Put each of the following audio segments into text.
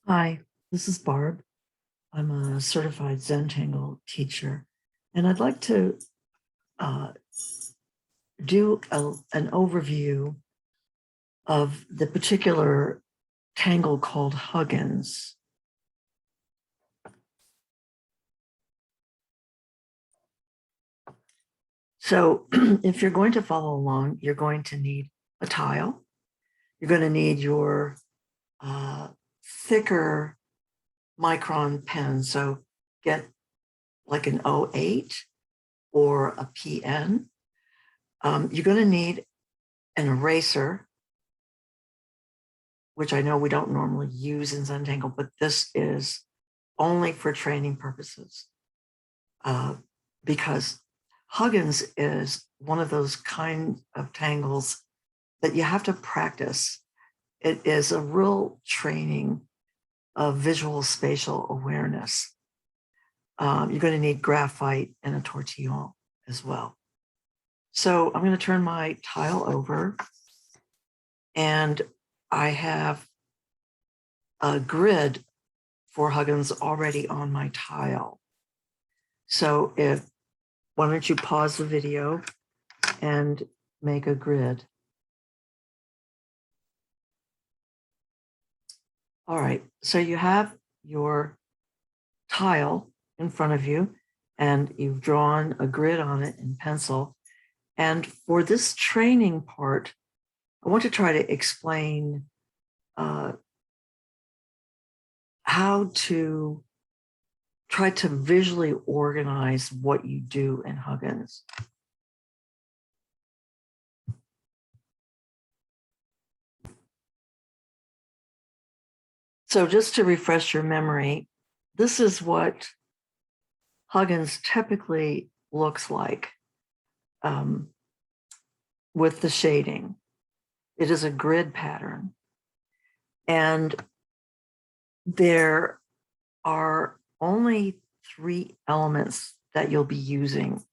Hi, this is Barb. I'm a certified Zentangle teacher, and I'd like to uh, do an overview of the particular tangle called Huggins. So if you're going to follow along, you're going to need a tile. You're going to need your thicker micron pen. So get like an 08 or a PN. You're going to need an eraser, which I know we don't normally use in Zentangle, but this is only for training purposes because Huggins is one of those kind of tangles that you have to practice. It is a real training of visual spatial awareness. You're going to need graphite and a tortillon as well. So I'm going to turn my tile over, and I have a grid for Huggins already on my tile. So why don't you pause the video and make a grid. All right, so you have your tile in front of you and you've drawn a grid on it in pencil. And for this training part, I want to try to explain how to try to visually organize what you do in Huggins. So just to refresh your memory, this is what Huggins typically looks like with the shading. It is a grid pattern. And there are only 3 elements that you'll be using.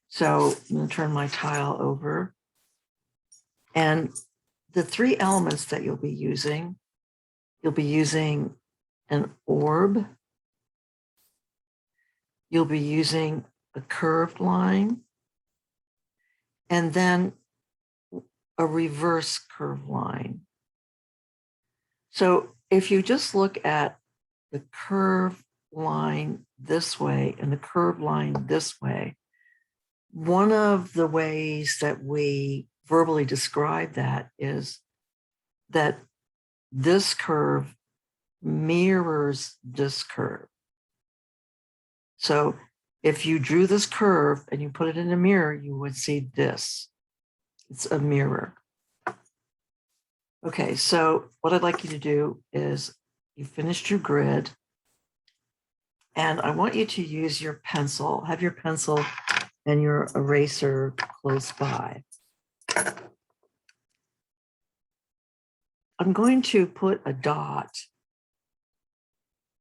So I'm going to turn my tile over. And the 3 elements that you'll be using an orb, you'll be using a curved line, and then a reverse curved line. So if you just look at the curved line this way and the curved line this way, one of the ways that we verbally describe that is that this curve mirrors this curve. So if you drew this curve and you put it in a mirror, you would see this. It's a mirror. Okay, so what I'd like you to do is you finished your grid, and I want you to use your pencil, have your pencil and your eraser close by. I'm going to put a dot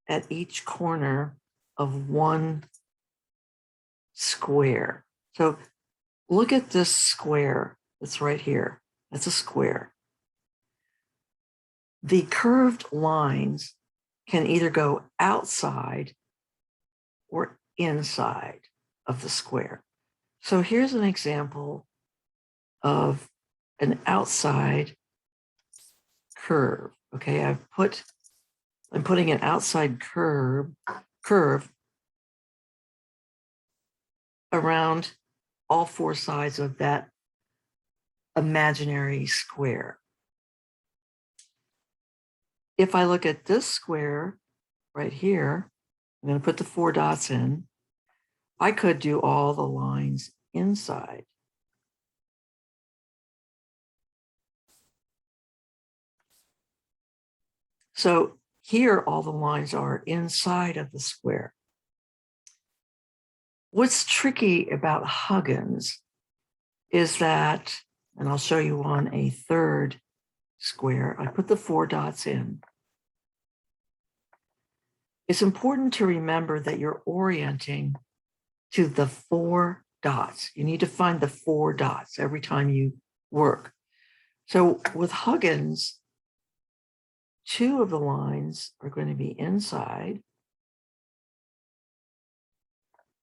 at each corner of one square. So look at this square that's right here. That's a square. The curved lines can either go outside or inside of the square. So here's an example of an outside curve. Okay, I'm putting an outside curve around all 4 sides of that imaginary square. If I look at this square right here, I'm going to put the 4 dots in. I could do all the lines inside. So here, all the lines are inside of the square. What's tricky about Huggins is that, and I'll show you on a 3rd square, I put the 4 dots in. It's important to remember that you're orienting to the 4 dots. You need to find the 4 dots every time you work. So with Huggins, 2 of the lines are going to be inside,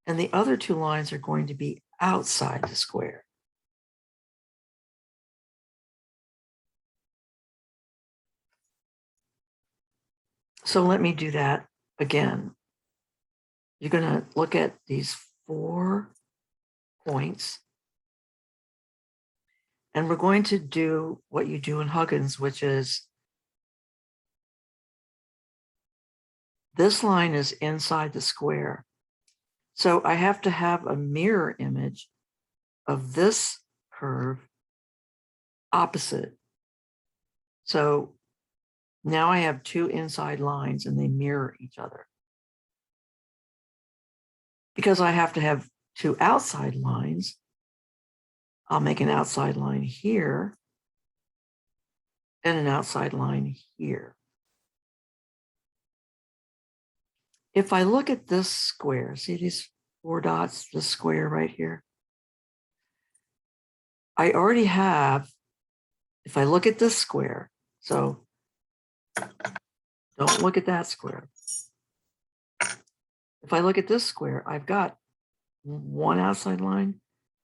and the other 2 lines are going to be outside the square. So let me do that again. You're going to look at these 4 points, and we're going to do what you do in Huggins, which is this line is inside the square. So I have to have a mirror image of this curve opposite. So now I have 2 inside lines and they mirror each other. Because I have to have 2 outside lines, I'll make an outside line here and an outside line here. If I look at this square, see these 4 dots, this square right here? I already have, if I look at this square, so don't look at that square. If I look at this square, I've got 1 outside line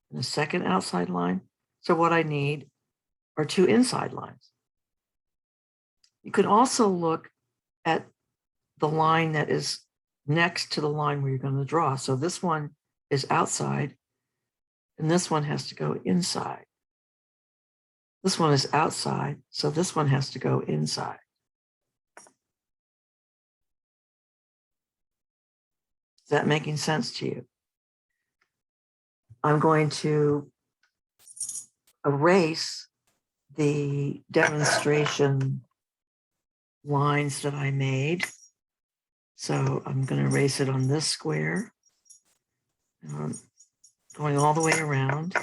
and a second outside line. So what I need are 2 inside lines. You can also look at the line that is next to the line where you're going to draw. So this one is outside, and this one has to go inside. This one is outside, so this one has to go inside. Is that making sense to you? I'm going to erase the demonstration lines that I made. So I'm going to erase it on this square, going all the way around.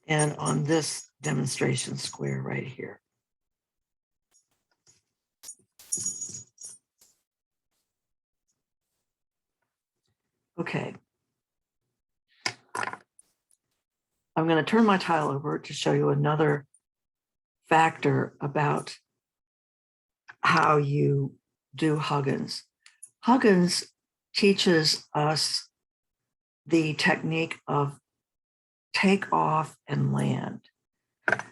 And on this demonstration square right here. Okay. I'm going to turn my tile over to show you another factor about how you do Huggins. Huggins teaches us the technique of take off and land.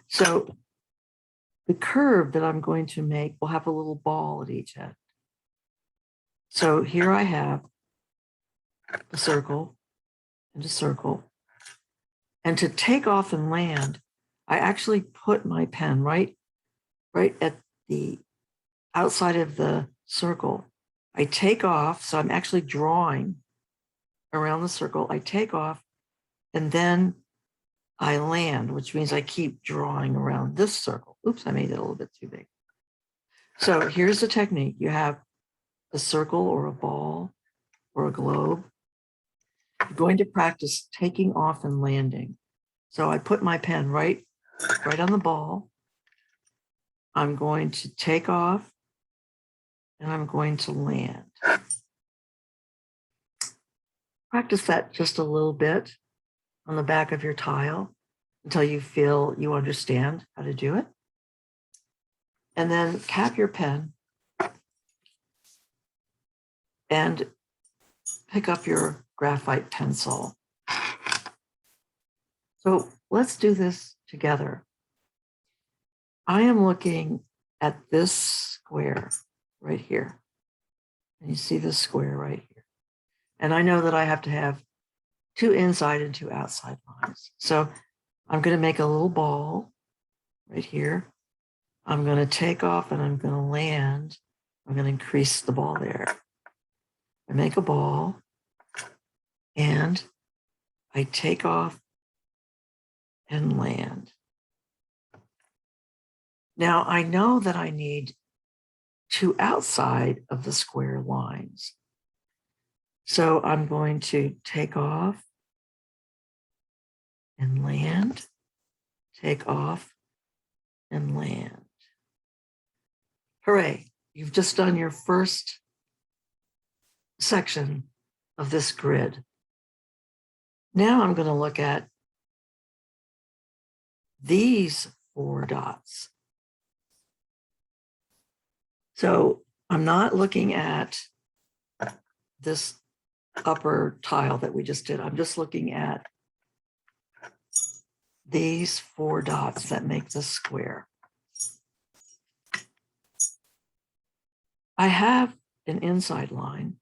So the curve that I'm going to make will have a little ball at each end. So here I have a circle and a circle. And to take off and land, I actually put my pen right at the outside of the circle. I take off, so I'm actually drawing around the circle. I take off, and then I land, which means I keep drawing around this circle. Oops, I made it a little bit too big. So here's the technique. You have a circle or a ball or a globe. You're going to practice taking off and landing. So I put my pen right on the ball. I'm going to take off and I'm going to land. Practice that just a little bit on the back of your tile until you feel you understand how to do it. And then cap your pen and pick up your graphite pencil. So let's do this together. I am looking at this square right here. And you see this square right here. And I know that I have to have 2 inside and 2 outside lines. So I'm going to make a little ball right here. I'm going to take off and I'm going to land. I'm going to increase the ball there. I make a ball and I take off and land. Now I know that I need 2 outside of the square lines. So I'm going to take off and land, take off and land. Hooray, you've just done your first section of this grid. Now I'm going to look at these 4 dots. So I'm not looking at this upper tile that we just did. I'm just looking at these 4 dots that make the square. I have an inside line,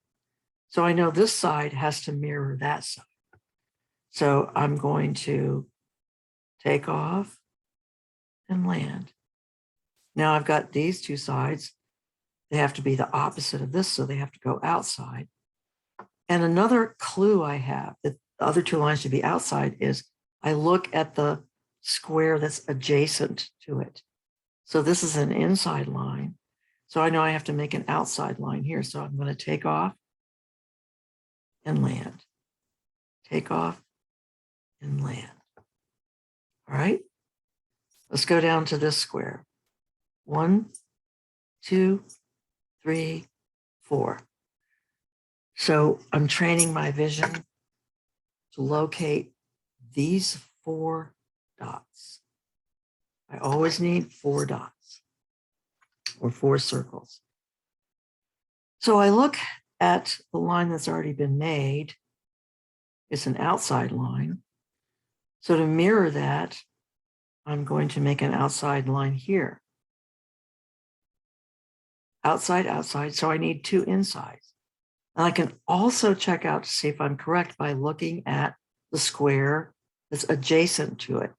so I know this side has to mirror that side. So I'm going to take off and land. Now I've got these 2 sides. They have to be the opposite of this, so they have to go outside. And another clue I have that the other 2 lines should be outside is I look at the square that's adjacent to it. So this is an inside line. So I know I have to make an outside line here. So I'm going to take off and land. Take off and land. All right. Let's go down to this square. 1, 2, 3, 4. So I'm training my vision to locate these 4 dots. I always need 4 dots or 4 circles. So I look at the line that's already been made. It's an outside line. So to mirror that, I'm going to make an outside line here. Outside, outside, so I need 2 insides. And I can also check out to see if I'm correct by looking at the square that's adjacent to it.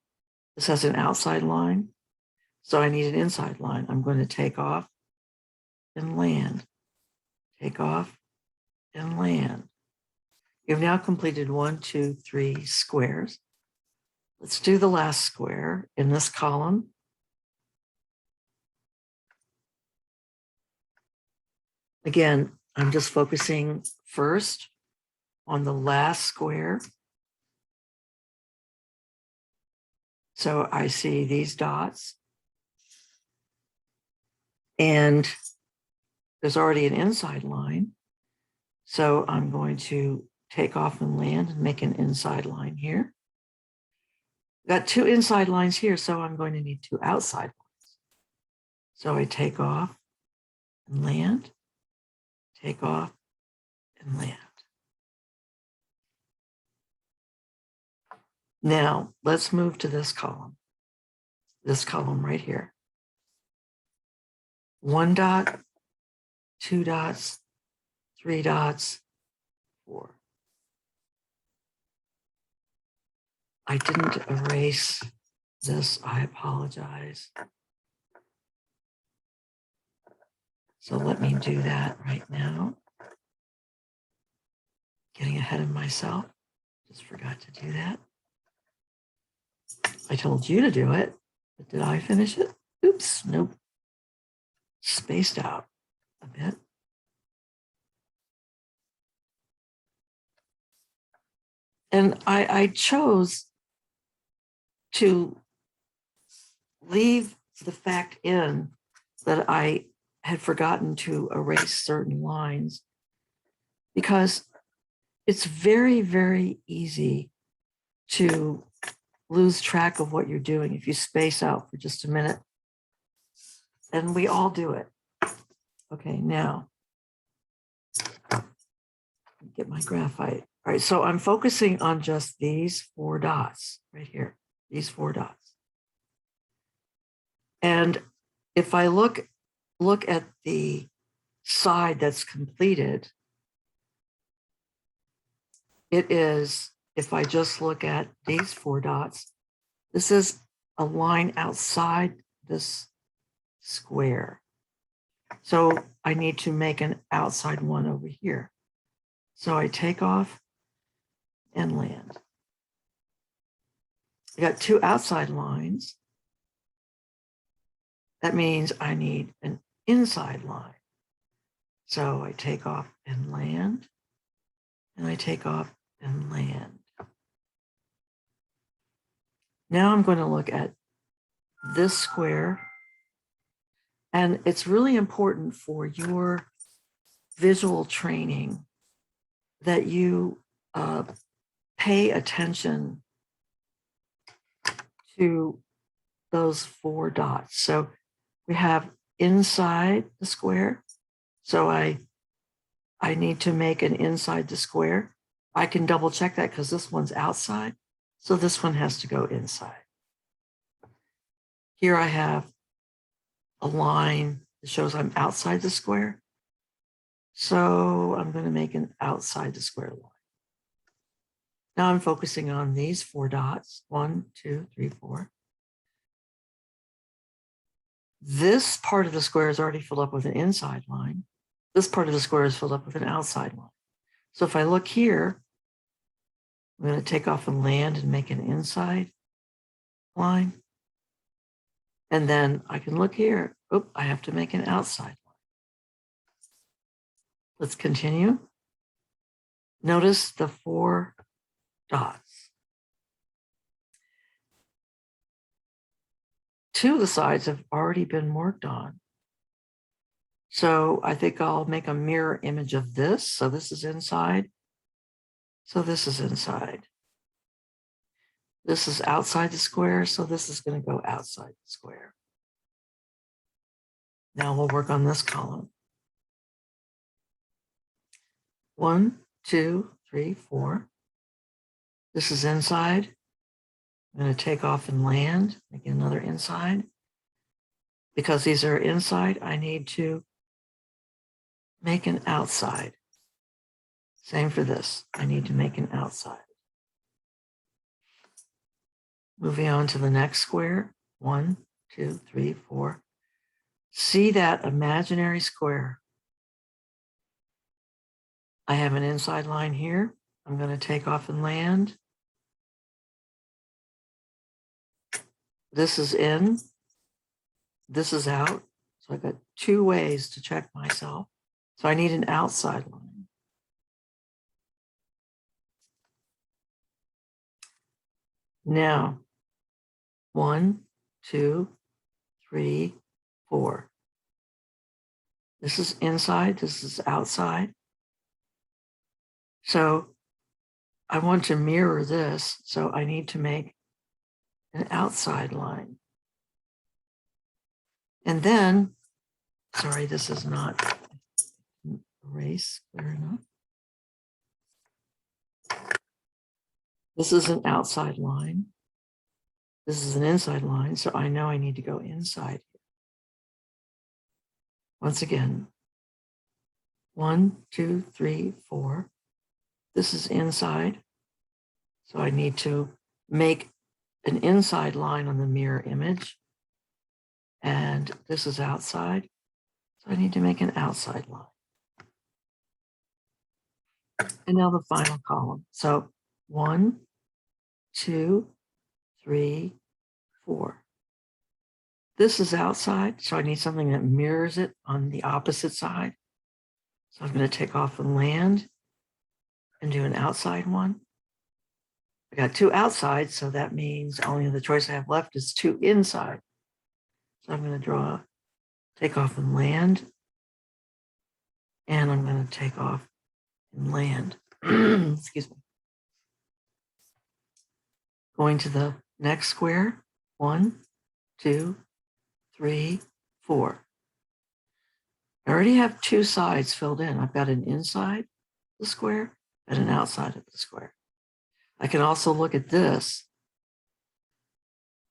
This has an outside line, so I need an inside line. I'm going to take off and land. Take off and land. You've now completed 1, 2, 3 squares. Let's do the last square in this column. Again, I'm just focusing first on the last square. So I see these dots. And there's already an inside line. So I'm going to take off and land and make an inside line here. Got 2 inside lines here, so I'm going to need 2 outside lines. So I take off and land, take off and land. Now let's move to this column right here. 1 dot, 2 dots, 3 dots, 4. I didn't erase this, I apologize. So let me do that right now. Getting ahead of myself, just forgot to do that. I told you to do it, but did I finish it? Oops, nope. Spaced out a bit. And I chose to leave the fact in that I had forgotten to erase certain lines because it's very, very easy to lose track of what you're doing if you space out for just a minute. And we all do it. Okay, now, get my graphite. All right, so I'm focusing on just these 4 dots right here, these 4 dots. And if I look at the side that's completed, it is, if I just look at these 4 dots, this is a line outside this square. So I need to make an outside one over here. So I take off and land. I got 2 outside lines. That means I need an inside line. So I take off and land, and I take off and land. Now I'm going to look at this square, and it's really important for your visual training that you pay attention to those 4 dots. So we have inside the square. So I need to make an inside the square. I can double check that because this one's outside. So this one has to go inside. Here I have a line that shows I'm outside the square. So I'm going to make an outside the square line. Now I'm focusing on these 4 dots. 1, 2, 3, 4. This part of the square is already filled up with an inside line. This part of the square is filled up with an outside line. So if I look here, I'm going to take off and land and make an inside line. And then I can look here. Oh, I have to make an outside line. Let's continue. Notice the 4 dots. 2 of the sides have already been worked on. So I think I'll make a mirror image of this. So this is inside. So this is inside. This is outside the square. So this is going to go outside the square. Now we'll work on this column. 1, 2, 3, 4. This is inside. I'm going to take off and land, make another inside. Because these are inside, I need to make an outside. Same for this. I need to make an outside. Moving on to the next square. 1, 2, 3, 4. See that imaginary square? I have an inside line here. I'm going to take off and land. This is in. This is out. So I got 2 ways to check myself. So I need an outside line. Now, 1, 2, 3, 4. This is inside. This is outside. So I want to mirror this. So I need to make an outside line. And then, sorry, this is not erase clear enough. This is an outside line. This is an inside line, so I know I need to go inside. Once again, 1, 2, 3, 4. This is inside, so I need to make an inside line on the mirror image. And this is outside, so I need to make an outside line. And now the final column. So 1, 2, 3, 4. This is outside, so I need something that mirrors it on the opposite side. So I'm going to take off and land and do an outside one. I got 2 outsides, so that means only the choice I have left is 2 inside. So I'm going to take off and land, and I'm going to take off and land. Excuse me. Going to the next square. 1, 2, 3, 4. I already have 2 sides filled in. I've got an inside the square and an outside of the square. I can also look at this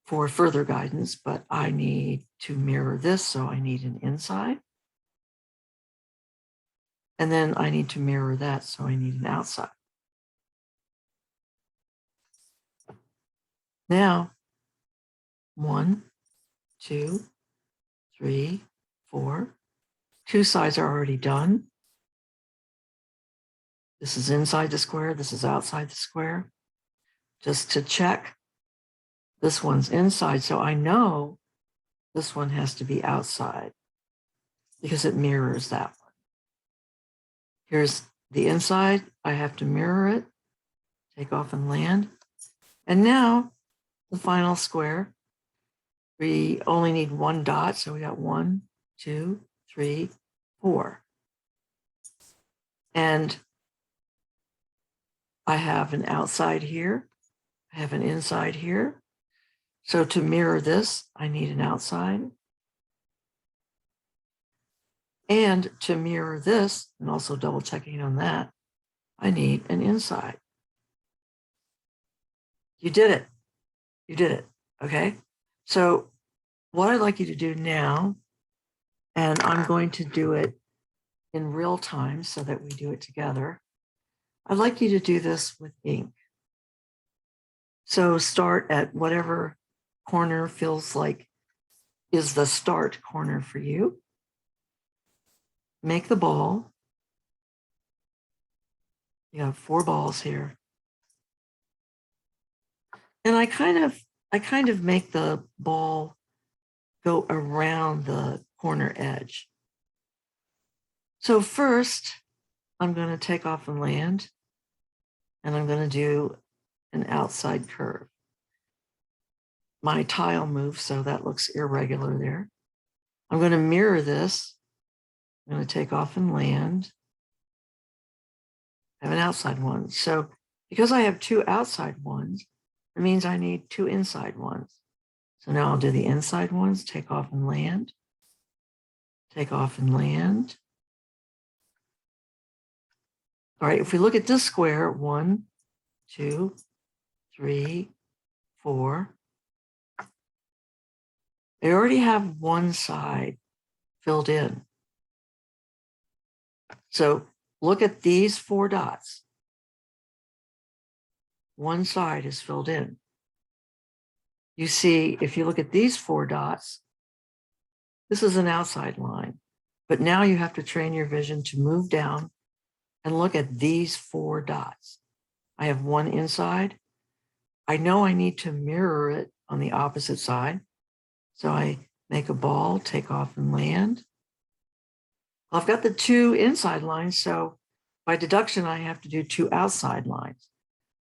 for further guidance, but I need to mirror this, so I need an inside. And then I need to mirror that, so I need an outside. Now, 1, 2, 3, 4. 2 sides are already done. This is inside the square. This is outside the square. Just to check, this one's inside, so I know this one has to be outside because it mirrors that one. Here's the inside. I have to mirror it, take off and land. And now the final square. We only need 1 dot, so we got 1, 2, 3, 4. And I have an outside here. I have an inside here. So to mirror this, I need an outside. And to mirror this, and also double checking on that, I need an inside. You did it. You did it. Okay. So what I'd like you to do now, and I'm going to do it in real time so that we do it together. I'd like you to do this with ink. So start at whatever corner feels like is the start corner for you. Make the ball. You have 4 balls here. And I kind of make the ball go around the corner edge. So first, I'm going to take off and land, and I'm going to do an outside curve. My tile moves, so that looks irregular there. I'm going to mirror this. I'm going to take off and land. I have an outside one. So because I have 2 outside ones, it means I need 2 inside ones. So now I'll do the inside ones, take off and land, take off and land. All right, if we look at this square, 1, 2, 3, 4. I already have one side filled in. So look at these 4 dots. One side is filled in. You see, if you look at these 4 dots, this is an outside line. But now you have to train your vision to move down and look at these 4 dots. I have one inside. I know I need to mirror it on the opposite side. So I make a ball, take off and land. Well, I've got the 2 inside lines, so by deduction, I have to do 2 outside lines.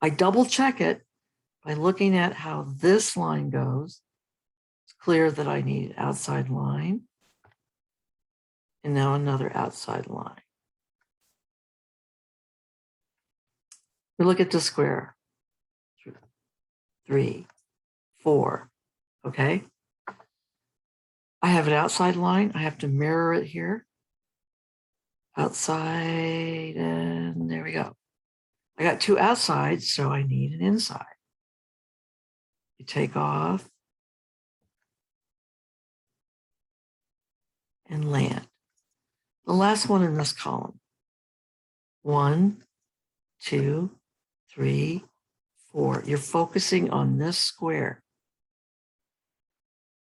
I double check it by looking at how this line goes. It's clear that I need an outside line. And now another outside line. We look at the square. 3, 4, okay? I have an outside line. I have to mirror it here. Outside, and there we go. I got 2 outsides, so I need an inside. You take off and land. The last one in this column. 1, 2, 3, 4. You're focusing on this square.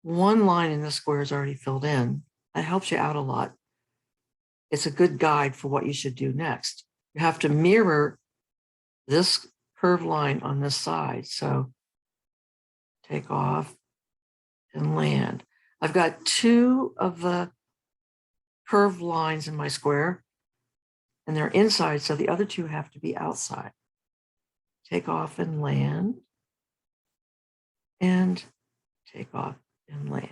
One line in this square is already filled in. That helps you out a lot. It's a good guide for what you should do next. You have to mirror this curved line on this side. So take off and land. I've got 2 of the curved lines in my square, and they're inside, so the other 2 have to be outside. Take off and land, and take off and land.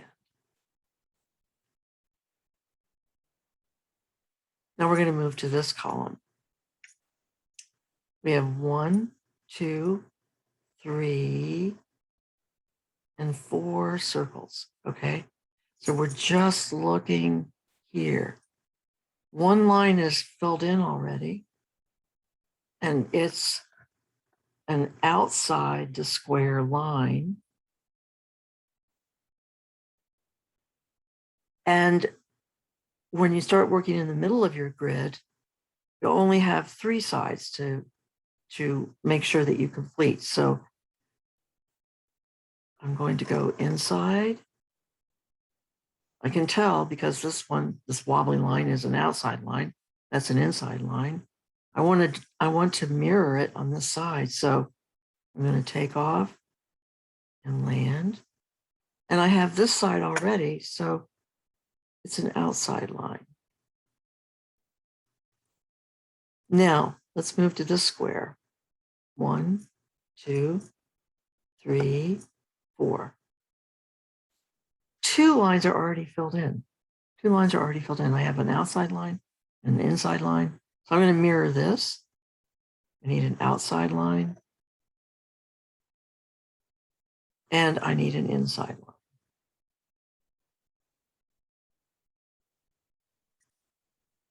Now we're going to move to this column. We have 1, 2, 3, and 4 circles, okay? So we're just looking here. One line is filled in already, and it's an outside the square line. And when you start working in the middle of your grid, you only have 3 sides to make sure that you complete. So I'm going to go inside. I can tell because this wobbly line is an outside line. That's an inside line. I want to mirror it on this side. So I'm going to take off and land. And I have this side already, so it's an outside line. Now, let's move to this square. 1, 2, 3, 4. 2 lines are already filled in. 2 lines are already filled in. I have an outside line and an inside line. So I'm going to mirror this. I need an outside line. And I need an inside line.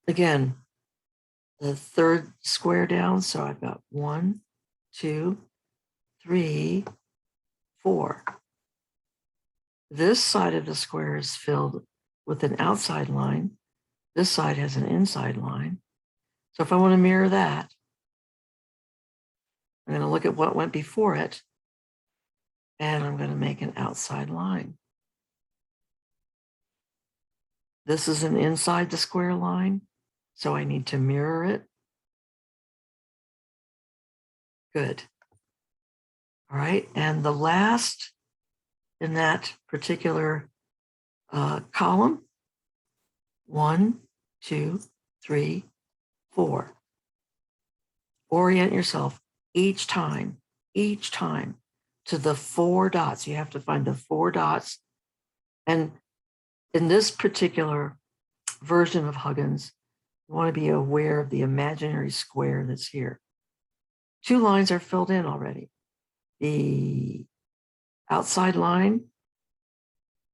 Again, the third square down. So I've got 1, 2, 3, 4. This side of the square is filled with an outside line. This side has an inside line. So if I want to mirror that, I'm going to look at what went before it, and I'm going to make an outside line. This is an inside the square line, so I need to mirror it. Good. All right, and the last in that particular column, 1, 2, 3, 4. Orient yourself each time to the 4 dots. You have to find the 4 dots. And in this particular version of Huggins, you want to be aware of the imaginary square that's here. 2 lines are filled in already. The outside line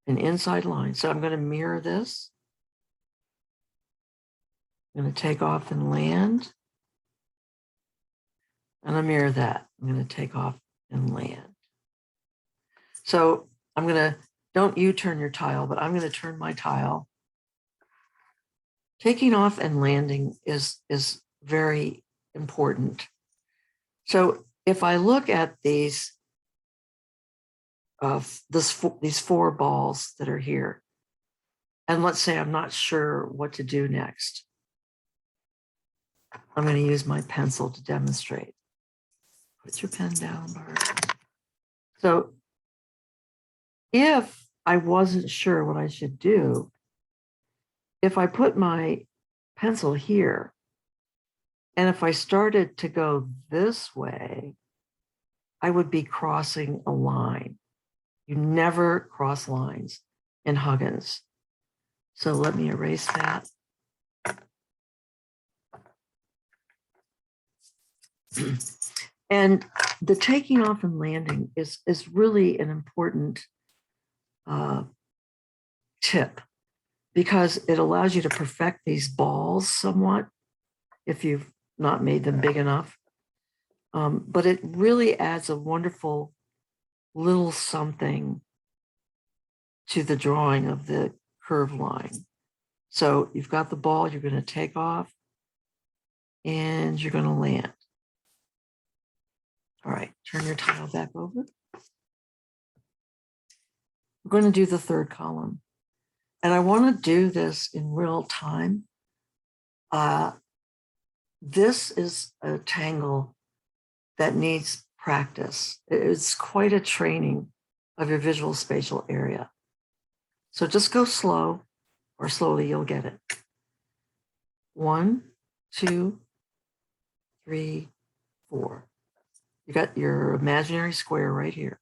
and inside line. So I'm going to mirror this. I'm going to take off and land. And I mirror that. I'm going to take off and land. So I'm going to, don't you turn your tile, but I'm going to turn my tile. Taking off and landing is very important. So if I look at these 4 balls that are here, and let's say I'm not sure what to do next, I'm going to use my pencil to demonstrate. Put your pen down, Bart. So if I wasn't sure what I should do, if I put my pencil here, and if I started to go this way, I would be crossing a line. You never cross lines in Huggins. So let me erase that. And the taking off and landing is really an important tip, because it allows you to perfect these balls somewhat if you've not made them big enough. But it really adds a wonderful little something to the drawing of the curved line. So you've got the ball, you're going to take off, and you're going to land. All right, turn your tile back over. We're going to do the 3rd column. And I want to do this in real time. This is a tangle that needs practice. It's quite a training of your visual spatial area. So just go slow, or slowly you'll get it. 1, 2, 3, 4. You got your imaginary square right here.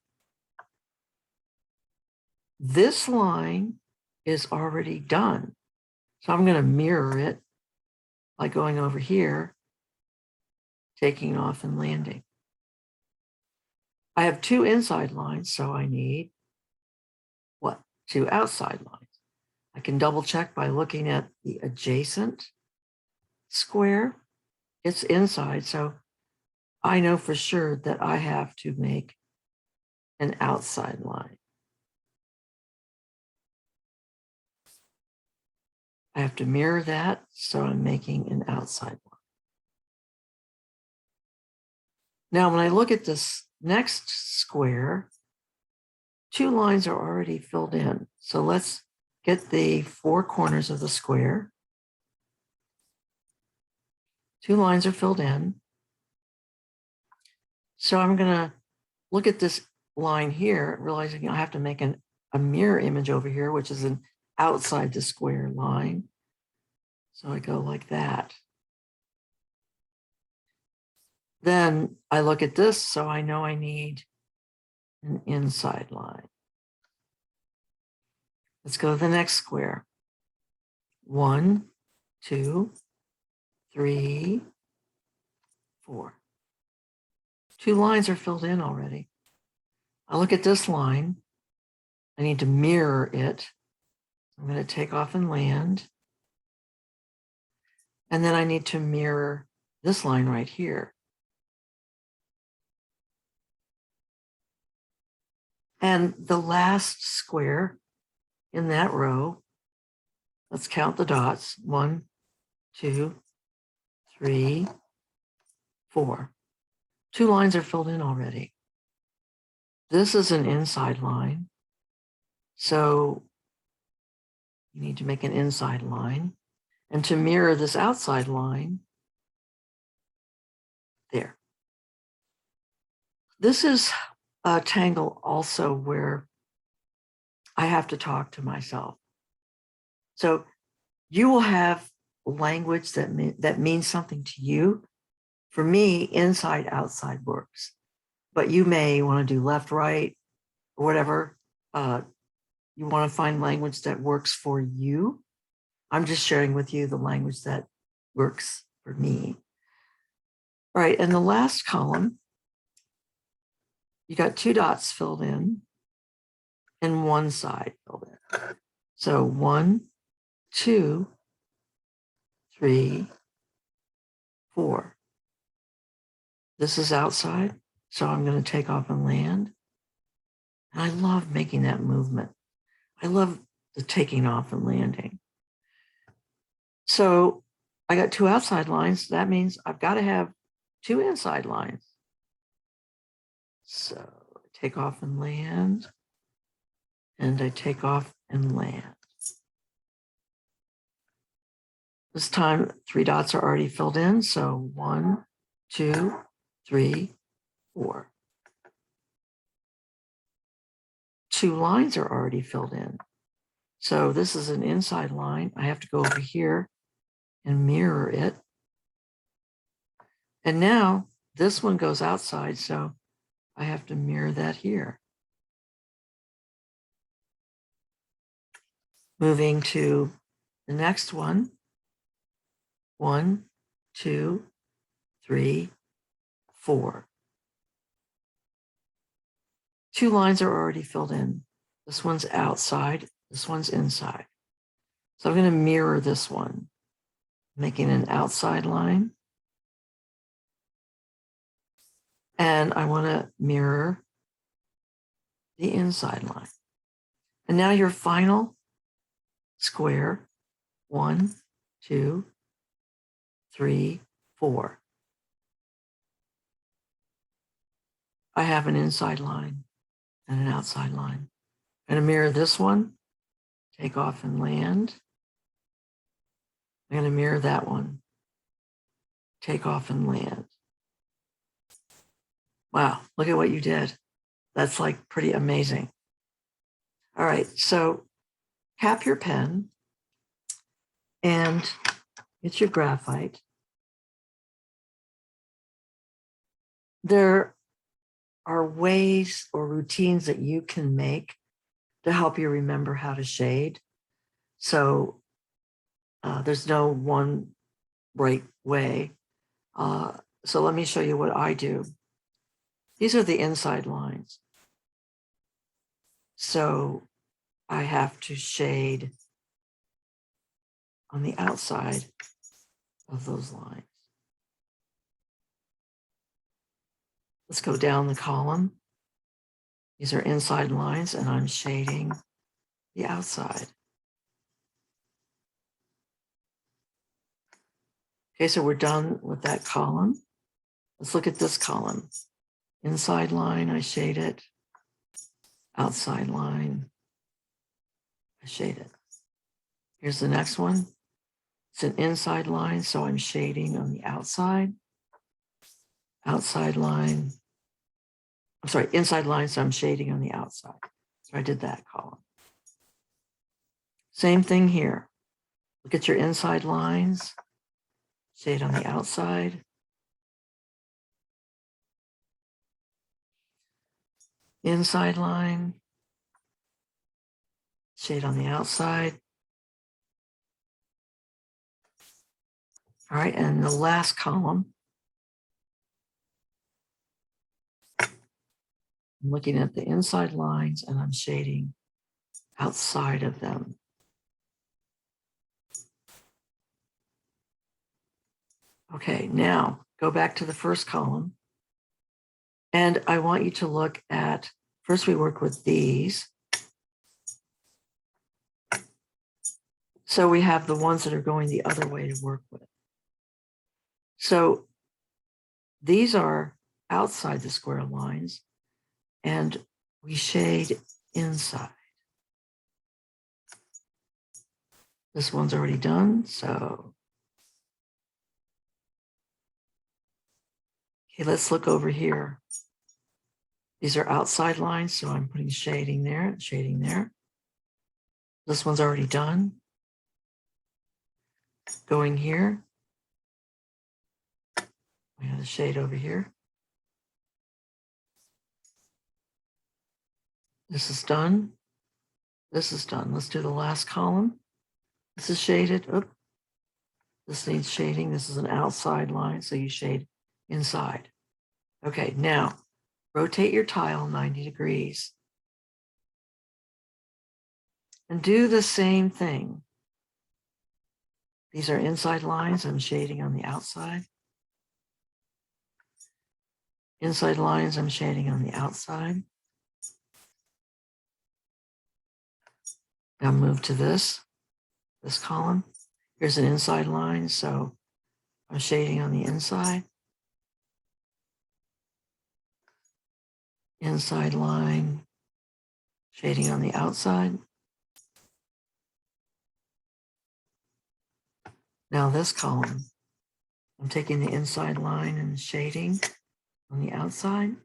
This line is already done. So I'm going to mirror it by going over here, taking off and landing. I have 2 inside lines, so I need what? 2 outside lines. I can double check by looking at the adjacent square. It's inside, so I know for sure that I have to make an outside line. I have to mirror that, so I'm making an outside line. Now, when I look at this next square, 2 lines are already filled in. So let's get the 4 corners of the square. 2 lines are filled in. So I'm going to look at this line here, realizing I have to make a mirror image over here, which is an outside the square line. So I go like that. Then I look at this, so I know I need an inside line. Let's go to the next square. 1, 2, 3, 4. 2 lines are filled in already. I look at this line. I need to mirror it. I'm going to take off and land. And then I need to mirror this line right here. And the last square in that row, let's count the dots. 1, 2, 3, 4. 2 lines are filled in already. This is an inside line. So you need to make an inside line. And to mirror this outside line, there. This is a tangle also where I have to talk to myself. So you will have language that means something to you. For me, inside, outside works. But you may want to do left, right, or whatever. You want to find language that works for you. I'm just sharing with you the language that works for me. All right, and the last column, you got 2 dots filled in and 1 side filled in. So 1, 2, 3, 4. This is outside, so I'm going to take off and land. And I love making that movement. I love the taking off and landing. So I got 2 outside lines. That means I've got to have 2 inside lines. So I take off and land, and I take off and land. This time, 3 dots are already filled in. So 1, 2, 3, 4. 2 lines are already filled in. So this is an inside line. I have to go over here and mirror it. And now this one goes outside, so I have to mirror that here. Moving to the next one. 1, 2, 3, 4. 2 lines are already filled in. This one's outside, this one's inside. So I'm going to mirror this one, making an outside line. And I want to mirror the inside line. And now your final square, 1, 2, 3, 4. I have an inside line and an outside line. I'm going to mirror this one, take off and land. I'm going to mirror that one, take off and land. Wow, look at what you did. That's like pretty amazing. All right, so cap your pen and get your graphite. There are ways or routines that you can make to help you remember how to shade. So there's no one right way. So let me show you what I do. These are the inside lines. So I have to shade on the outside of those lines. Let's go down the column. These are inside lines, and I'm shading the outside. Okay, so we're done with that column. Let's look at this column. Inside line, I shade it. Outside line, I shade it. Here's the next one. It's an inside line, so I'm shading on the outside. Outside line. I'm sorry, inside line, so I'm shading on the outside. So I did that column. Same thing here. Look at your inside lines. Shade on the outside. Inside line. Shade on the outside. All right, and the last column. I'm looking at the inside lines and I'm shading outside of them. Okay, now go back to the first column. And I want you to look at, first we work with these. So we have the ones that are going the other way to work with. So these are outside the square lines and we shade inside. This one's already done, so. Okay, let's look over here. These are outside lines, so I'm putting shading there, shading there. This one's already done. Going here. We have the shade over here. This is done. This is done. Let's do the last column. This is shaded. Oop. This needs shading. This is an outside line, so you shade inside. Okay, now rotate your tile 90 degrees. And do the same thing. These are inside lines. I'm shading on the outside. Inside lines, I'm shading on the outside. Now move to this column. Here's an inside line, so I'm shading on the inside. Inside line, shading on the outside. Now this column, I'm taking the inside line and shading on the outside.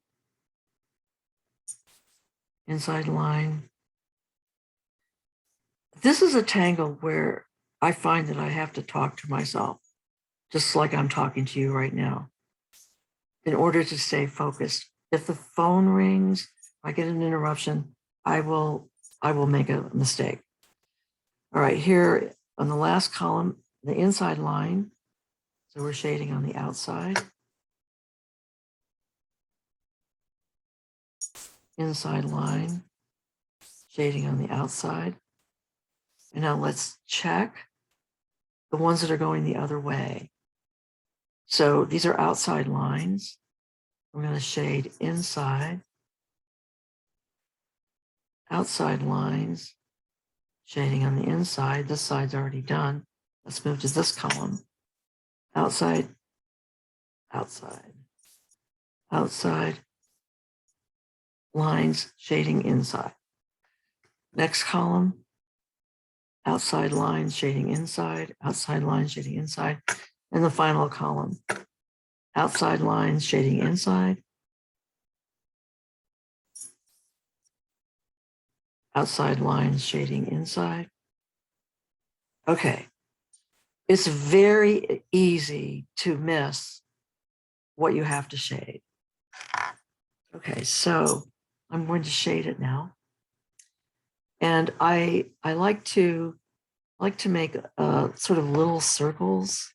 Inside line. This is a tangle where I find that I have to talk to myself, just like I'm talking to you right now, in order to stay focused. If the phone rings, if I get an interruption, I will make a mistake. All right, here on the last column, the inside line. So we're shading on the outside. Inside line, shading on the outside. And now let's check the ones that are going the other way. So these are outside lines. I'm going to shade inside. Outside lines, shading on the inside. This side's already done. Let's move to this column. Outside, outside, outside, lines, shading inside. Next column, outside lines, shading inside, outside lines, shading inside. And the final column, outside lines, shading inside, outside lines, shading inside. Okay. It's very easy to miss what you have to shade. Okay, so I'm going to shade it now. And I like to make sort of little circles.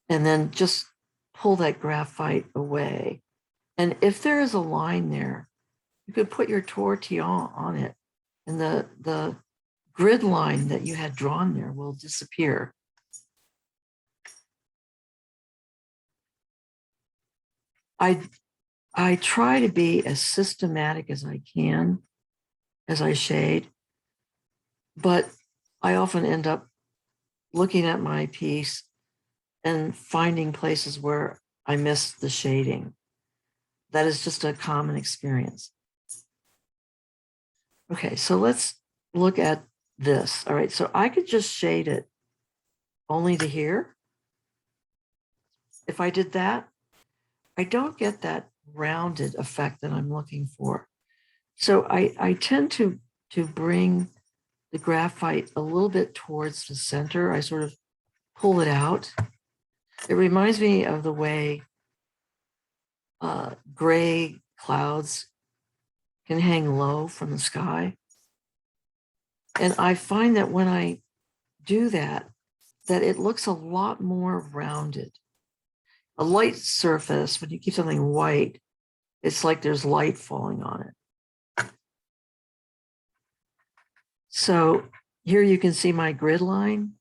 And then just pull that graphite away. And if there is a line there, you could put your tortillon on it. And the grid line that you had drawn there will disappear. I try to be as systematic as I can as I shade, but I often end up looking at my piece and finding places where I miss the shading. That is just a common experience. Okay, so let's look at this. All right, so I could just shade it only to here. If I did that, I don't get that rounded effect that I'm looking for. So I tend to bring the graphite a little bit towards the center. I sort of pull it out. It reminds me of the way gray clouds can hang low from the sky. And I find that when I do that, that it looks a lot more rounded. A light surface, when you keep something white, it's like there's light falling on it. So here you can see my grid line.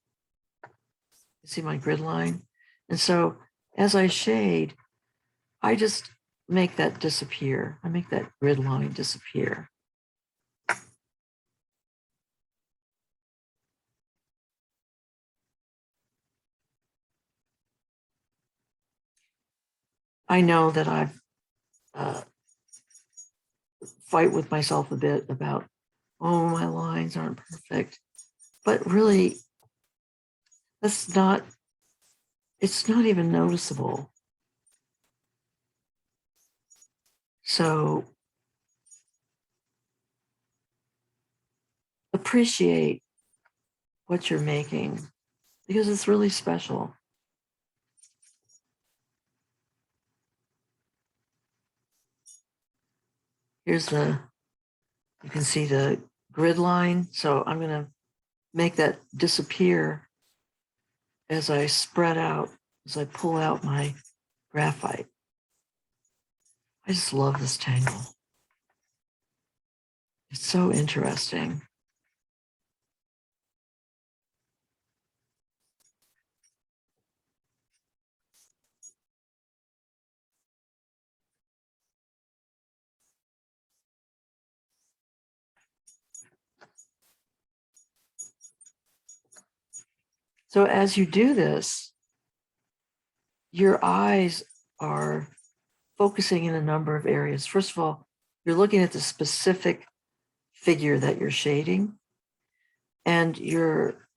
You see my grid line? And so as I shade, I just make that disappear. I make that grid line disappear. I know that I've fight with myself a bit about, oh, my lines aren't perfect. But really, it's not even noticeable. So appreciate what you're making because it's really special. Here's you can see the grid line. So I'm going to make that disappear as I spread out, as I pull out my graphite. I just love this tangle. It's so interesting. So as you do this, your eyes are focusing in a number of areas. First of all, you're looking at the specific figure that you're shading, and you're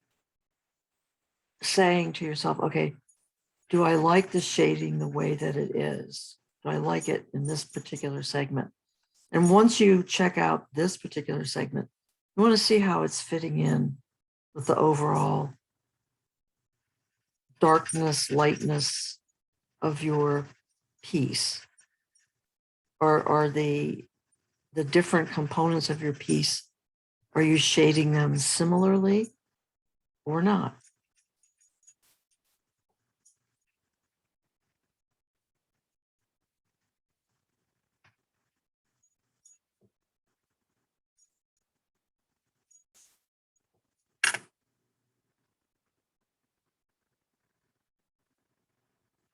saying to yourself, okay, do I like the shading the way that it is? Do I like it in this particular segment? And once you check out this particular segment, you want to see how it's fitting in with the overall darkness, lightness of your piece. Are the different components of your piece, are you shading them similarly or not?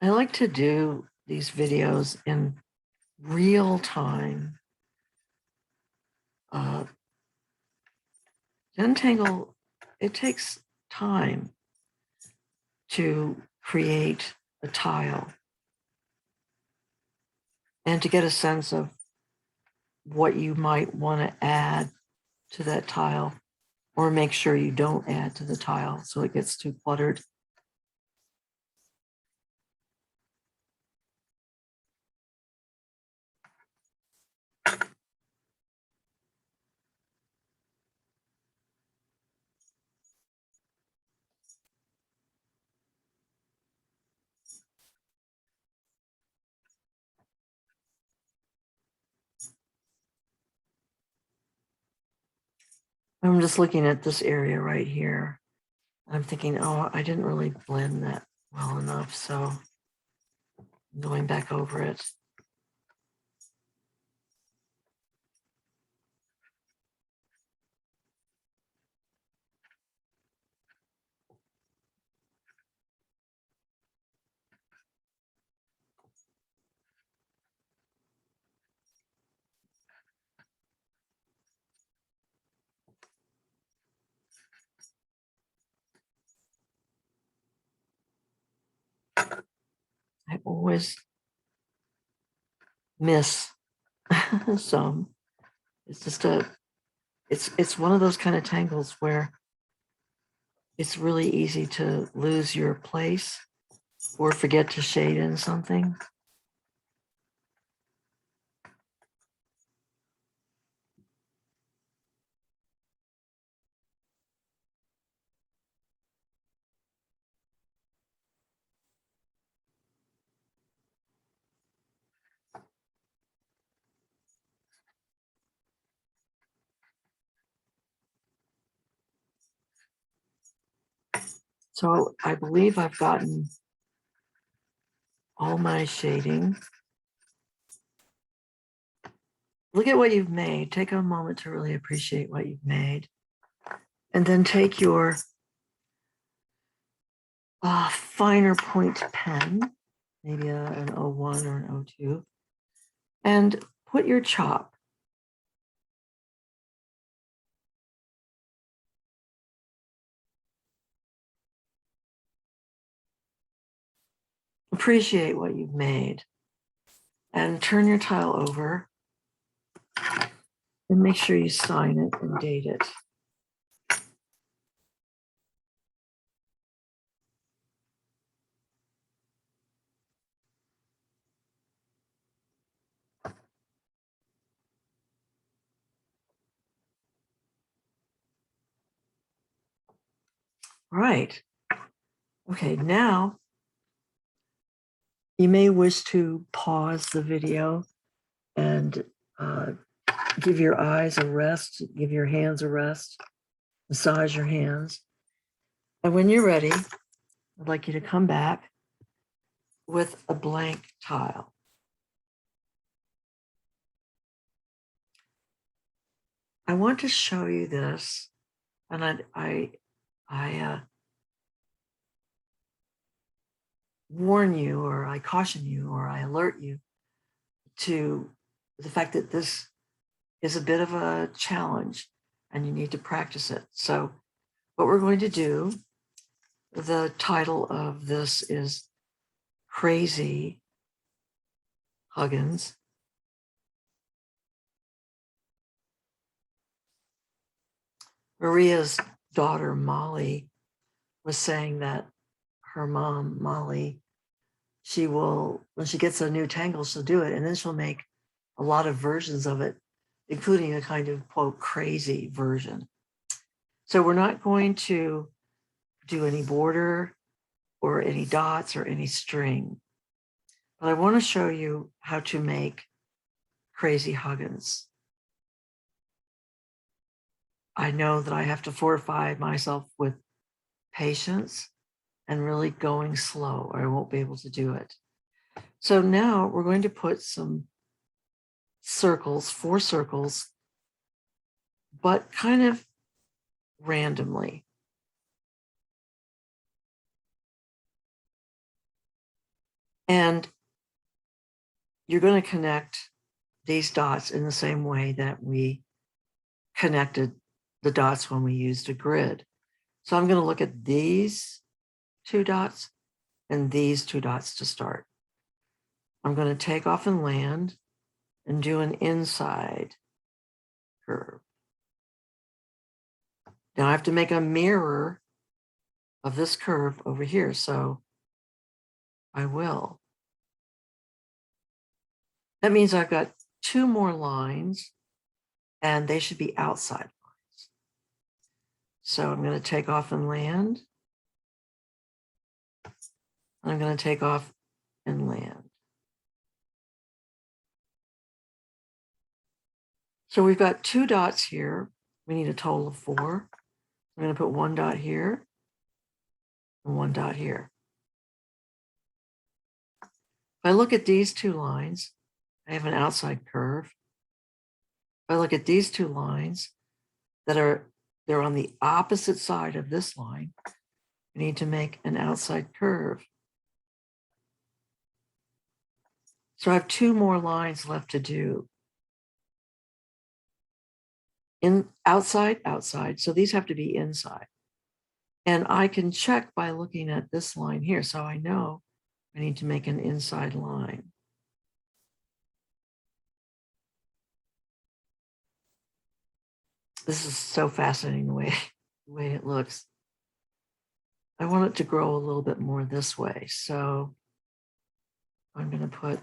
I like to do these videos in real time. Untangle, it takes time to create a tile and to get a sense of what you might want to add to that tile, or make sure you don't add to the tile so it gets too cluttered. I'm just looking at this area right here. I'm thinking, oh, I didn't really blend that well enough, so I'm going back over it. I always miss some. It's just it's one of those kind of tangles where it's really easy to lose your place or forget to shade in something. So I believe I've gotten all my shading. Look at what you've made. Take a moment to really appreciate what you've made. And then take your finer point pen, maybe an O1 or an O2, and put your chop. Appreciate what you've made. And turn your tile over and make sure you sign it and date it. Right. Okay, now you may wish to pause the video and give your eyes a rest, give your hands a rest, massage your hands. And when you're ready, I'd like you to come back with a blank tile. I want to show you this, and I warn you, or I caution you, or I alert you to the fact that this is a bit of a challenge and you need to practice it. So what we're going to do, the title of this is Crazy Huggins. Maria's daughter, Molly, was saying that her mom, Molly, she will, when she gets a new tangle, she'll do it, and then she'll make a lot of versions of it, including a kind of, quote, crazy version. So we're not going to do any border or any dots or any string, but I want to show you how to make Crazy Huggins. I know that I have to fortify myself with patience and really going slow, or I won't be able to do it. So now we're going to put some circles, 4 circles, but kind of randomly. And you're going to connect these dots in the same way that we connected the dots when we used a grid. So I'm going to look at these 2 dots and these 2 dots to start. I'm going to take off and land and do an inside curve. Now I have to make a mirror of this curve over here, so I will. That means I've got 2 more lines, and they should be outside lines. So I'm going to take off and land. I'm going to take off and land. So we've got 2 dots here. We need a total of 4. I'm going to put 1 dot here and 1 dot here. If I look at these 2 lines, I have an outside curve. If I look at these 2 lines they're on the opposite side of this line, I need to make an outside curve. So I have 2 more lines left to do. In outside, outside. So these have to be inside. And I can check by looking at this line here. So I know I need to make an inside line. This is so fascinating the way it looks. I want it to grow a little bit more this way. So I'm going to put,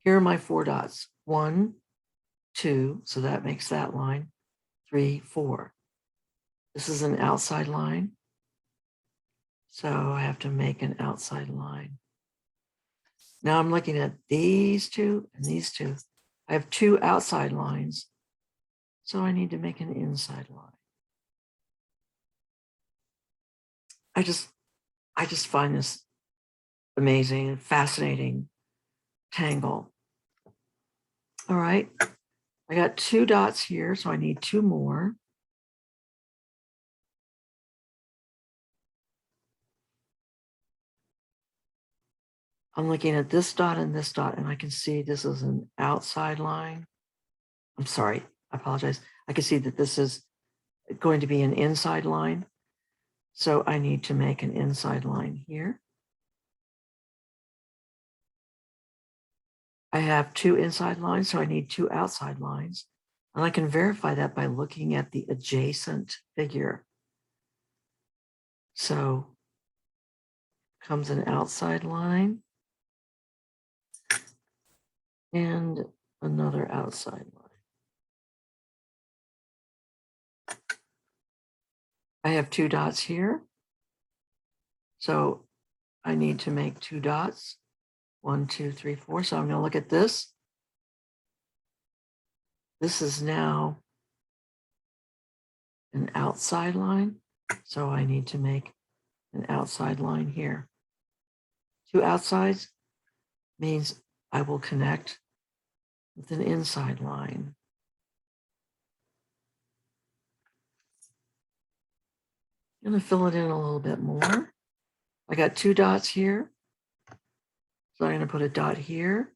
here are my 4 dots. 1, 2, so that makes that line. 3, 4. This is an outside line. So I have to make an outside line. Now I'm looking at these 2 and these 2. I have 2 outside lines. So I need to make an inside line. I just find this amazing and fascinating tangle. All right, I got 2 dots here, so I need 2 more. I'm looking at this dot, and I can see this is an outside line. I'm sorry, I apologize. I can see that this is going to be an inside line. So I need to make an inside line here. I have 2 inside lines, so I need 2 outside lines. And I can verify that by looking at the adjacent figure. So comes an outside line and another outside line. I have 2 dots here. So I need to make 2 dots. 1, 2, 3, 4. So I'm going to look at this. This is now an outside line. So I need to make an outside line here. 2 outsides means I will connect with an inside line. I'm going to fill it in a little bit more. I got 2 dots here. So I'm going to put a dot here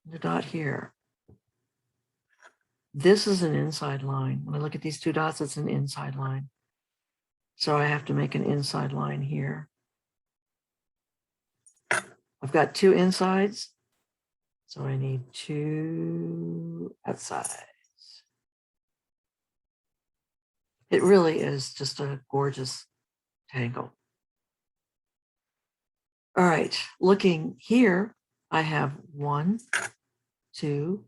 and a dot here. This is an inside line. When I look at these 2 dots, it's an inside line. So I have to make an inside line here. I've got 2 insides. So I need 2 outsides. It really is just a gorgeous tangle. All right, looking here, I have 1, 2,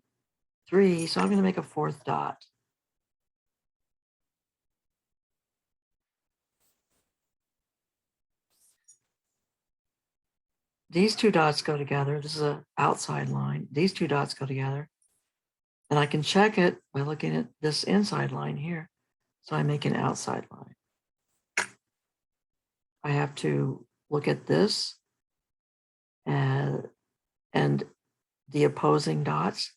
3. So I'm going to make a 4th dot. These 2 dots go together. This is an outside line. These 2 dots go together. And I can check it by looking at this inside line here. So I make an outside line. I have to look at this and the opposing dots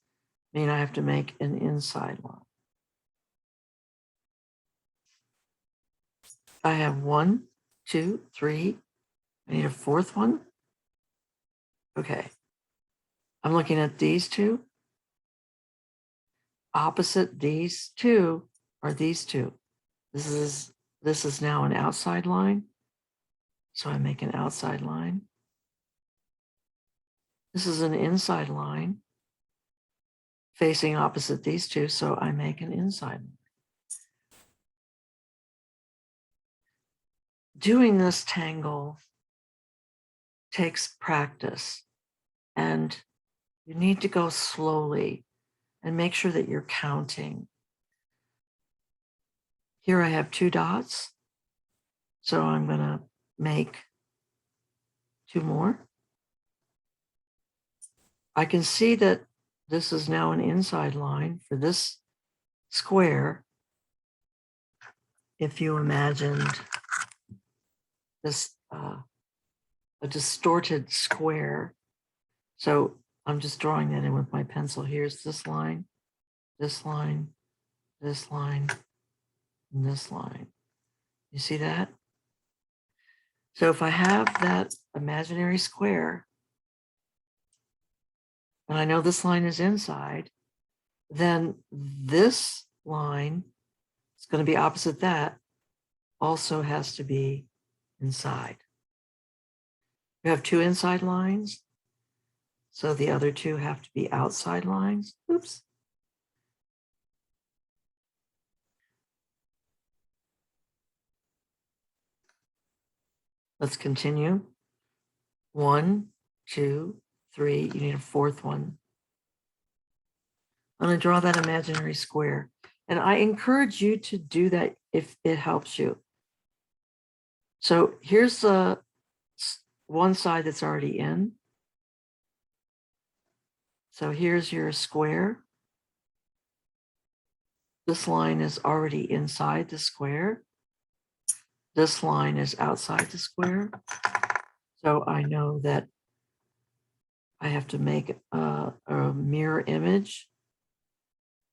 mean I have to make an inside line. I have 1, 2, 3. I need a 4th one. Okay. I'm looking at these 2. Opposite these 2 are these 2. This is now an outside line. So I make an outside line. This is an inside line facing opposite these 2. So I make an inside line. Doing this tangle takes practice, and you need to go slowly and make sure that you're counting. Here I have 2 dots, so I'm going to make 2 more. I can see that this is now an inside line for this square. If you imagined this a distorted square. So I'm just drawing that in with my pencil. Here's this line, this line, this line, and this line. You see that? So if I have that imaginary square, and I know this line is inside, then this line is going to be opposite that, also has to be inside. You have 2 inside lines, so the other 2 have to be outside lines. Oops. Let's continue. 1, 2, 3. You need a 4th one. I'm going to draw that imaginary square. And I encourage you to do that if it helps you. So here's the one side that's already in. So here's your square. This line is already inside the square. This line is outside the square. So I know that I have to make a mirror image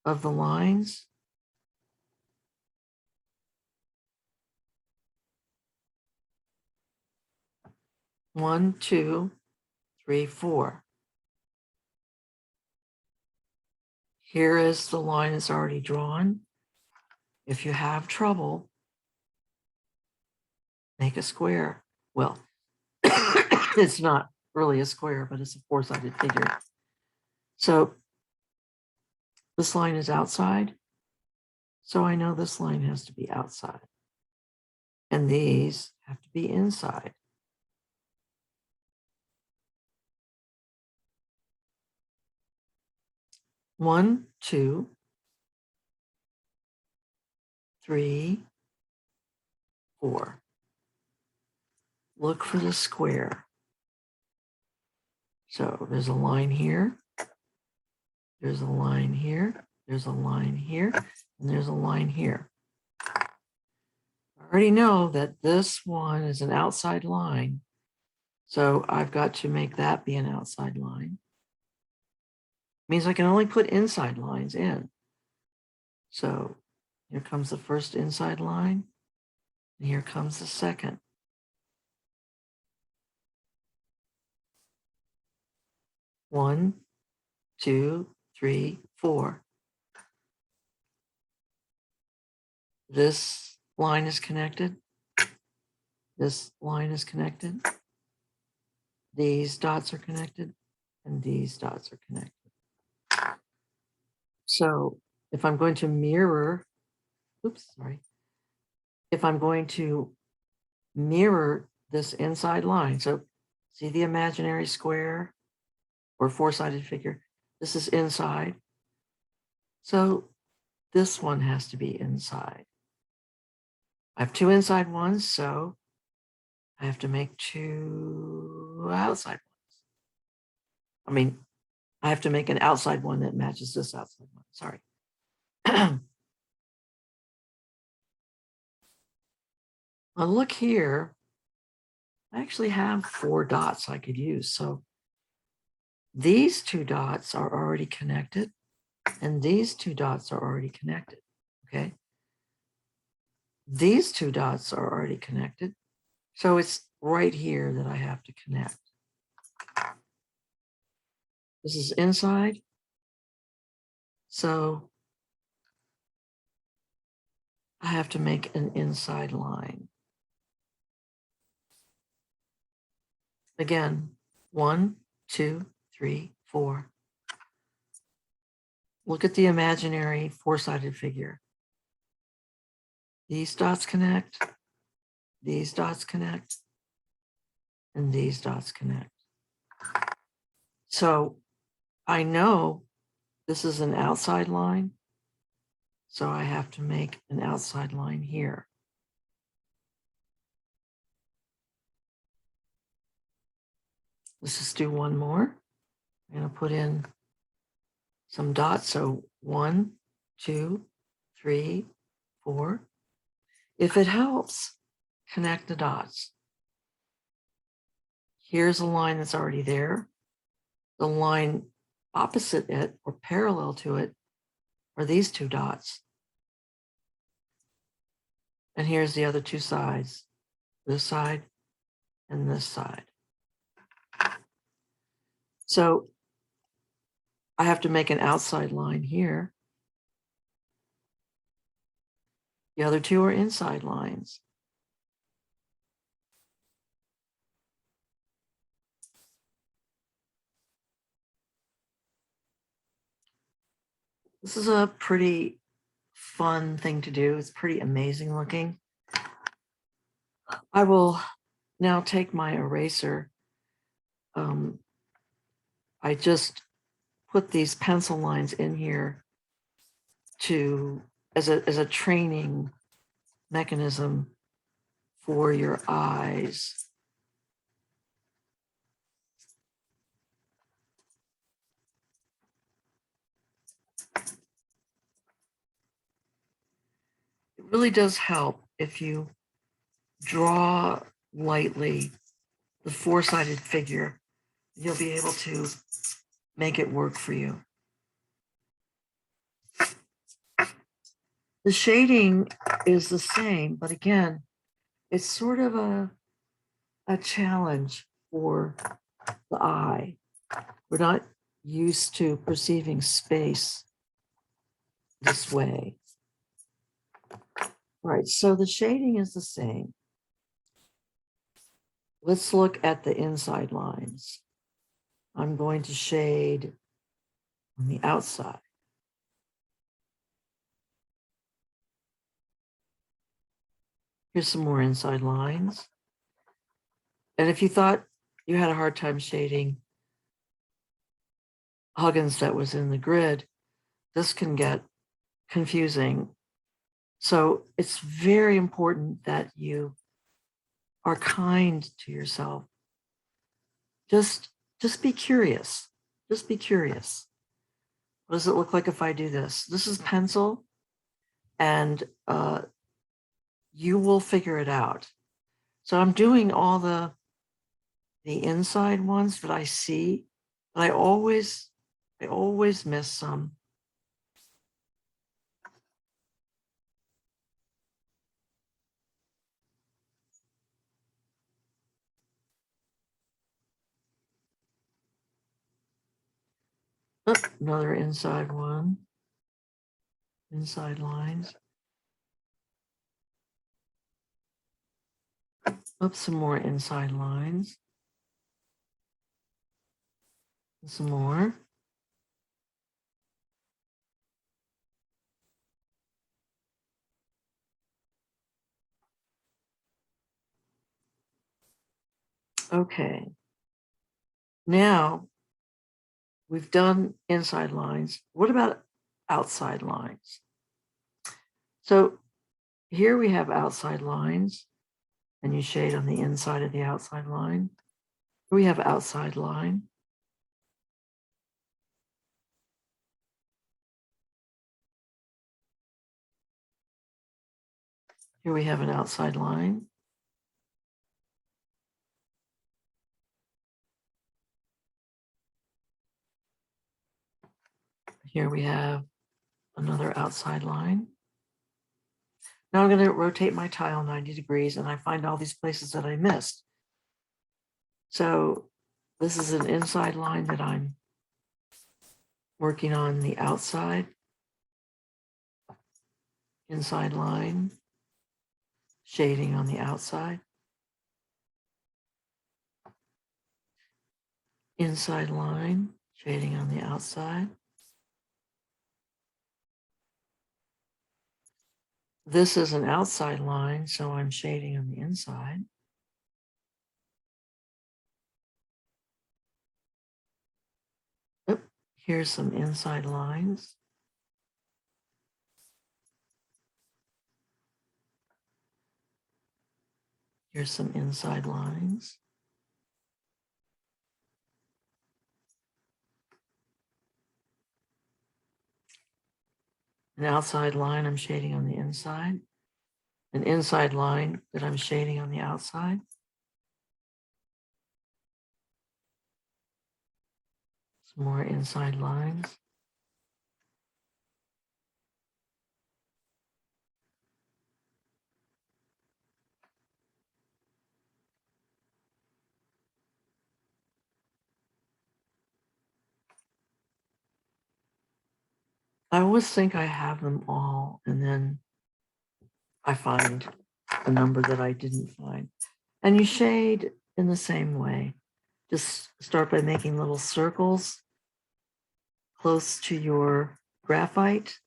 of the lines. One, two, three, four. Here is the line that's already drawn. If you have trouble, make a square. Well, it's not really a square, but it's a four-sided figure. So this line is outside. So I know this line has to be outside. And these have to be inside. One, two, three, four. Look for the square. So there's a line here. There's a line here. There's a line here. And there's a line here. I already know that this one is an outside line. So I've got to make that be an outside line. Means I can only put inside lines in. So here comes the first inside line. And here comes the second. One, two, three, four. This line is connected. This line is connected. These dots are connected. And these dots are connected. So if I'm going to mirror, if I'm going to mirror this inside line, so see the imaginary square or four-sided figure, this is inside. So this one has to be inside. I have two inside ones, so I have to make two outside ones. I mean, I have to make an outside one that matches this outside one. Sorry. Well, look here. I actually have four dots I could use. So these two dots are already connected, and these two dots are already connected. Okay. These two dots are already connected. So it's right here that I have to connect. This is inside. So I have to make an inside line. Again, 1, 2, 3, 4. Look at the imaginary four-sided figure. These dots connect, these dots connect, and these dots connect. So I know this is an outside line, so I have to make an outside line here. Let's just do one more. I'm going to put in some dots. So 1, 2, 3, 4. If it helps, connect the dots. Here's a line that's already there. The line opposite it or parallel to it are these two dots. And here's the other two sides, this side and this side. So I have to make an outside line here. The other two are inside lines. This is a pretty fun thing to do. It's pretty amazing looking. I will now take my eraser. I just put these pencil lines in here to as a training mechanism for your eyes. It really does help if you draw lightly the four-sided figure, you'll be able to make it work for you. The shading is the same, but again, it's sort of a challenge for the eye. We're not used to perceiving space this way. All right, so the shading is the same. Let's look at the inside lines. I'm going to shade on the outside. Here's some more inside lines. And if you thought you had a hard time shading Huggins that was in the grid, this can get confusing. So it's very important that you are kind to yourself. Just be curious. Just be curious. What does it look like if I do this? This is pencil, and you will figure it out. So I'm doing all the inside ones that I see, but I always miss some. Oh, another inside one. Inside lines. Up some more inside lines. Some more. Okay. Now we've done inside lines. What about outside lines? So here we have outside lines, and you shade on the inside of the outside line. Here we have outside line. Here we have an outside line. Here we have another outside line. Now I'm going to rotate my tile 90 degrees, and I find all these places that I missed. So this is an inside line that I'm working on the outside. Inside line, shading on the outside. Inside line, shading on the outside. This is an outside line, so I'm shading on the inside. Oh, here's some inside lines. Here's some inside lines. An outside line I'm shading on the inside. An inside line that I'm shading on the outside. Some more inside lines. I always think I have them all, and then I find a number that I didn't find. And you shade in the same way. Just start by making little circles close to your graphite.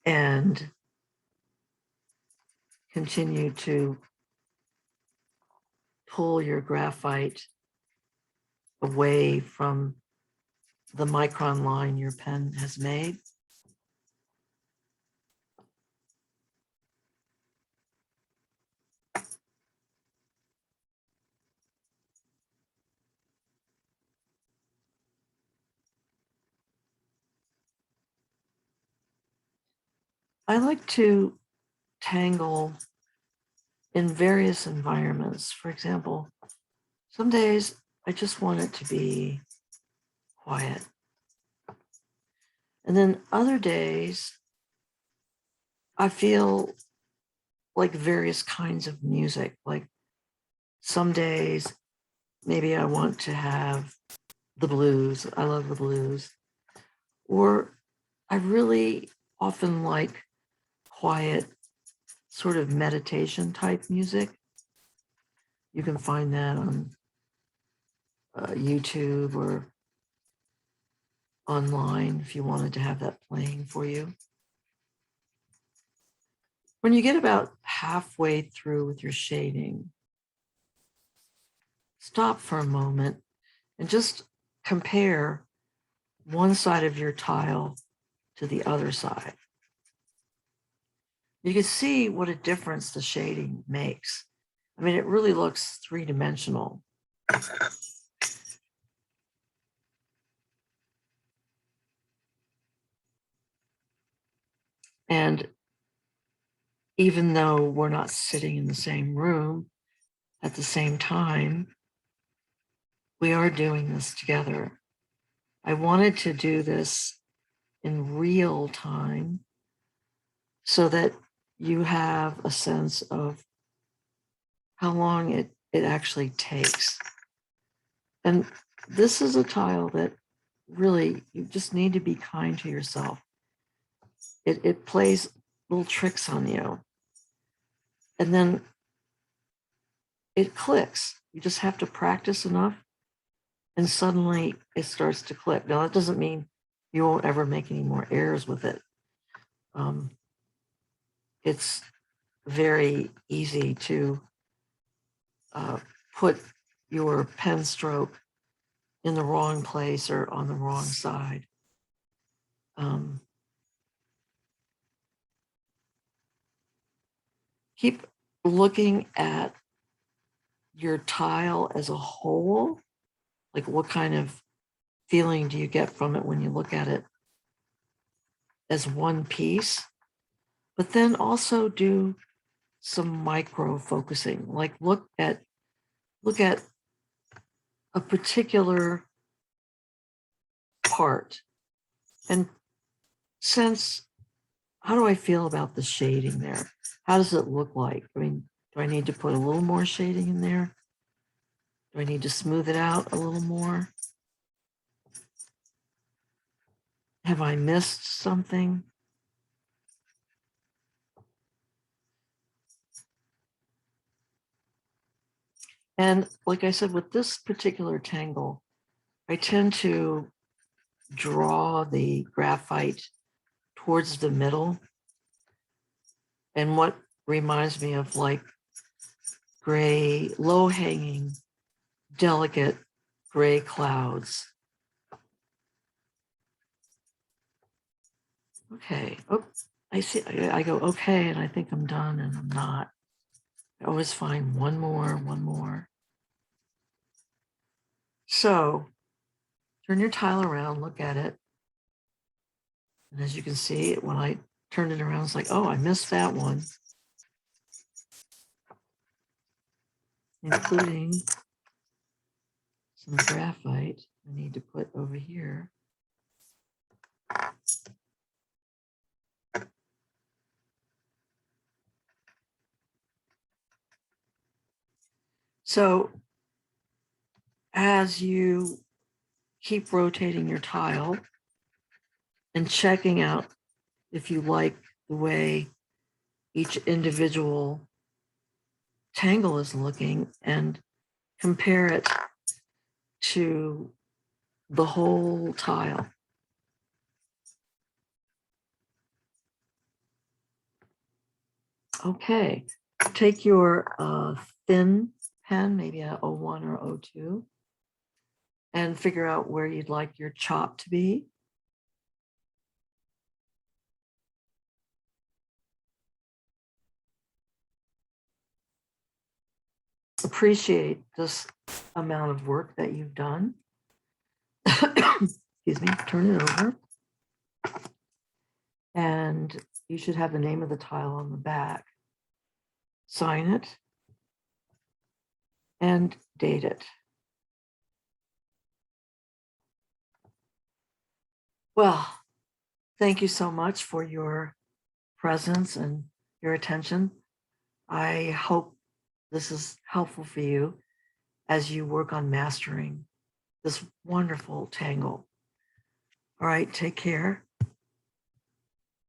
And continue to pull your graphite away from the micron line your pen has made. I like to tangle in various environments. For example, some days I just want it to be quiet. And then other days, I feel like various kinds of music. Like some days, maybe I want to have the blues. I love the blues. Or I really often like quiet, sort of meditation type music. You can find that on YouTube or online if you wanted to have that playing for you. When you get about halfway through with your shading, stop for a moment and just compare one side of your tile to the other side. You can see what a difference the shading makes. I mean, it really looks three-dimensional. And even though we're not sitting in the same room at the same time, we are doing this together. I wanted to do this in real time so that you have a sense of how long it actually takes. And this is a tile that really, you just need to be kind to yourself. It plays little tricks on you. And then it clicks. You just have to practice enough and suddenly it starts to click. Now, that doesn't mean you won't ever make any more errors with it. It's very easy to put your pen stroke in the wrong place or on the wrong side. Keep looking at your tile as a whole. Like, what kind of feeling do you get from it when you look at it as one piece? But then also do some micro focusing, like look at a particular part and sense, how do I feel about the shading there? How does it look like? I mean, do I need to put a little more shading in there? Do I need to smooth it out a little more? Have I missed something? And like I said, with this particular tangle, I tend to draw the graphite towards the middle. And what reminds me of like gray, low-hanging, delicate gray clouds. Okay. Oh, I see. I go, okay, and I think I'm done, and I'm not. I always find one more. So turn your tile around, look at it. And as you can see, when I turned it around, it's like, oh, I missed that one. Including some graphite I need to put over here. So as you keep rotating your tile and checking out if you like the way each individual tangle is looking, and compare it to the whole tile. Okay, take your thin pen, maybe a 01 or 02, and figure out where you'd like your chop to be. Appreciate this amount of work that you've done. Excuse me, turn it over. And you should have the name of the tile on the back. sign it, and date it. Well, thank you so much for your presence and your attention. I hope this is helpful for you as you work on mastering this wonderful tangle. All right, take care.